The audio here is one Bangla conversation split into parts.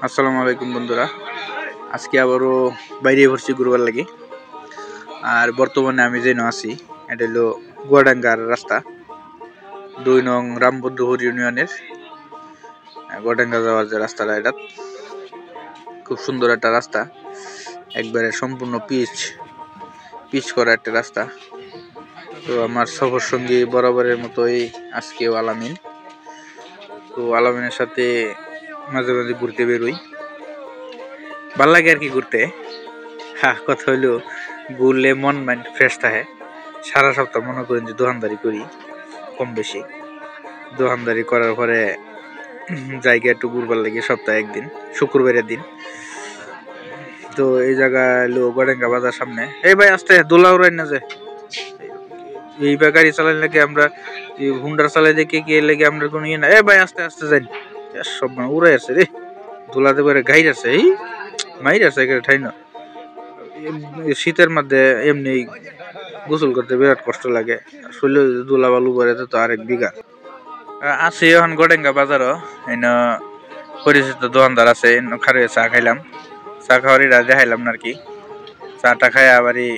আসসালামু আলাইকুম বন্ধুরা, আজকে আবারও বাইরে পড়ছি ঘুরবার লাগি। আর বর্তমানে আমি যেন আছি এটা হলো গুয়াডাঙ্গার রাস্তা 2 নং রামবদ্ধপুর ইউনিয়নের গুয়াডাঙ্গা যাওয়ার যে রাস্তাটা, এটা খুব সুন্দর একটা রাস্তা, একবারে সম্পূর্ণ পিচ করা একটা রাস্তা। তো আমার সফর সঙ্গী বরাবরের মতোই আজকেও আলামিন। তো আলামিনের সাথে মাঝে মাঝে ঘুরতে বেরোই, ভাল লাগে আর কি ঘুরতে। কথা হইলো ঘুরলে মন মাইন্ড ফ্রেশ থাকে। সারা সপ্তাহ মনে করেন যে দোকানদারি করি, কম বেশি দোকানদারি করার পরে জায়গা একটু ঘুরবার লাগে সপ্তাহে একদিন, শুক্রবারের দিন। তো এই জায়গা হলো গড়েঙ্গা বাজার সামনে। এই ভাই আসতে দোলা উড়াই না যে এই গাড়ি চালাই লাগে, আমরা হুন্ডার চালাই দেখে কি লেগে আমরা কোনো ইয়ে না। এ ভাই আস্তে আস্তে যাই, সব উড়াই আছে রে, দোলাতে করে গাইড আছে, এই মাইর আছে ঠাই না। শীতের মধ্যে এমনি গোসল করতে বিরাট কষ্ট লাগে, শরীরে দোলা বালু পরে তো আরেক বিঘা। আছি এখন গড়েঙ্গা বাজারও, এনে পরিচিত দোকানদার আছে, খারে চা খাইলাম। চা খাওয়ারই দেখাইলাম না আর কি। চাটা খাই আবারই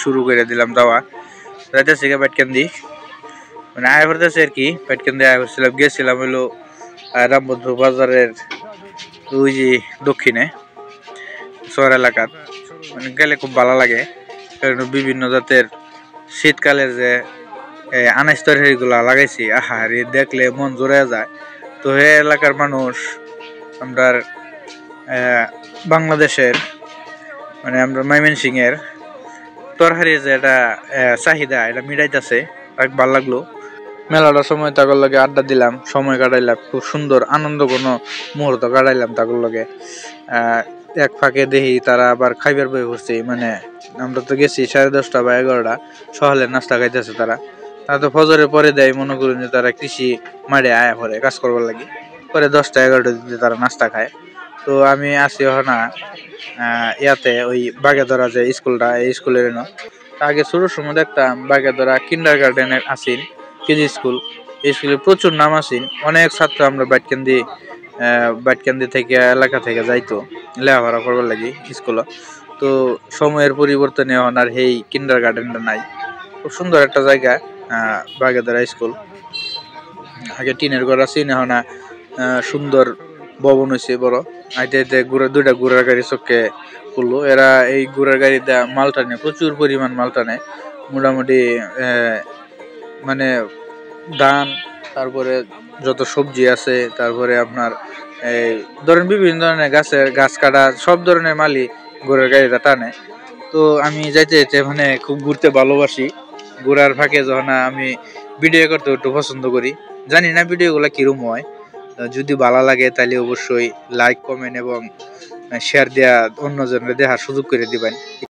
শুরু করে দিলাম যাওয়া। যাইতেছি পাটকেন্দি, মানে আয় করতেছে আর কি। পাটকেন্দি আয় করছিলাম, গেছিলাম হইলো রামবন্ধু বাজারের ওই যে দক্ষিণে শহর এলাকাত। মানে গেলে খুব ভালো লাগে, কারণ বিভিন্ন জাতের শীতকালের যে আনাজ তরকারিগুলা লাগাইছি, আহারে দেখলে মন জোড়া যায়। তো এই এলাকার মানুষ আমরা বাংলাদেশের, মানে আমরা ময়মনসিংহের তরকারির যে এটা চাহিদা, এটা মিটাইতেছে, তাকে ভালো লাগলো। মেলাটার সময় তাগর লগে আড্ডা দিলাম, সময় কাটাইলাম, খুব সুন্দর আনন্দ কোনো মুহূর্ত কাটাইলাম তাগর লগে। এক ফাঁকে দেখি তারা আবার খাইবার বই করছে, মানে আমরা তো গেছি 10:30 বা 11টা, সকালের নাস্তা খাইতেছে তারা তো ফজরের পরে দেয়। মনে করুন যে তারা কৃষি মাঠে আয়া পরে কাজ করবার লাগে, পরে 10টা 11টা দিতে তারা নাস্তা খায়। তো আমি আসি না ইয়াতে ওই বাগেধরা যে স্কুলটা, এই স্কুলের আগে ছোটোর সময় দেখতাম বাগেধরা কিন্ডার গার্ডেনের আসিন কেজি স্কুল। এই স্কুলে প্রচুর নাম আসিন, অনেক ছাত্র আমরা বাইটকান্দি থেকে এলাকা থেকে যাইতো লেখাপড়া করবার লাগি স্কুলে। তো সময়ের পরিবর্তনে এখন আর এই কিন্ডার গার্ডেনটা নাই। খুব সুন্দর একটা জায়গা বাগেধরা স্কুল। আগে টিনের ঘর আছেন, এখন সুন্দর ভবন হয়েছে বড়। আইতে দুইটা ঘোড়ার গাড়ি চোখে করলো। এরা এই ঘোড়ার গাড়িতে মাল টানে, প্রচুর পরিমাণ মাল টানে। মোটামুটি মানে ধান, তারপরে যত সবজি আছে, তারপরে আপনার এই ধরেন বিভিন্ন ধরনের গাছ কাটা সব ধরনের মালই ঘোড়ার গাড়িটা টানে। তো আমি যাইতে যেতে মানে খুব ঘুরতে ভালোবাসি। ঘোরার ফাঁকে যখন আমি ভিডিও করতে একটু পছন্দ করি, জানি না ভিডিওগুলো কিরম হয়। যদি ভালো লাগে তাহলে অবশ্যই লাইক, কমেন্ট এবং শেয়ার দেওয়া অন্যজনের দেখার সুযোগ করে দিবেন।